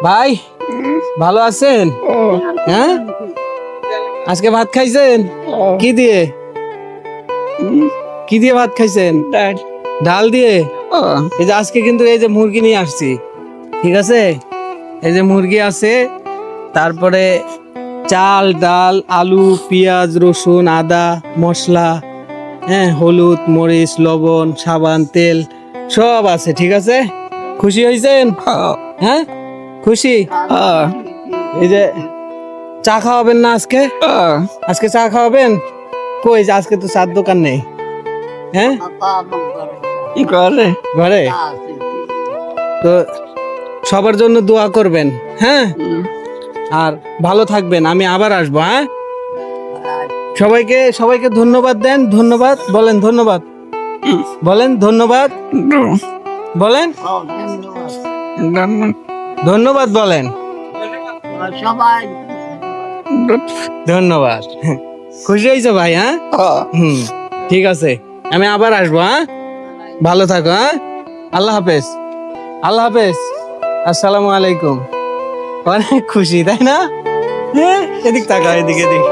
ভাই ভালো আছেন? হ্যাঁ, আজকে ভাত খাইছেন? কি দিয়ে ভাত খাইছেন? ডাল দিয়ে। এই যে আজকে কিন্তু এই যে মুরগি নিয়ে আসছি, ঠিক আছে? এই যে মুরগি আছে, তারপরে চাল ডাল আলু পেঁয়াজ রসুন আদা মশলা, হ্যাঁ, হলুদ মরিচ লবণ সাবান তেল সব আছে, ঠিক আছে? খুশি হয়েছেন? হ্যাঁ, খুশি। এই যে চা খাওয়াবেন না আজকে? আজকে চা খাওয়াবেন? কই যে আজকে তো চার দোকান নেই। হ্যাঁ, ঘরে। তো সবার জন্য দোয়া করবেন, হ্যাঁ? আর ভালো থাকবেন, আমি আবার আসবো। হ্যাঁ, সবাইকে ধন্যবাদ দেন। ধন্যবাদ বলেন, ধন্যবাদ বলেন, ধন্যবাদ বলেন, ধন্যবাদ বলেন, ধন্যবাদ। খুশি হয়েছে ভাই? হ্যাঁ, ঠিক আছে, আমি আবার আসবো। হ্যাঁ, ভালো থাকো। হ্যাঁ, আল্লাহ হাফেজ। আল্লাহ হাফেজ। আসসালামু আলাইকুম। অনেক খুশি, তাই না? হ্যাঁ, এদিক তাকাও, এদিক এদিক।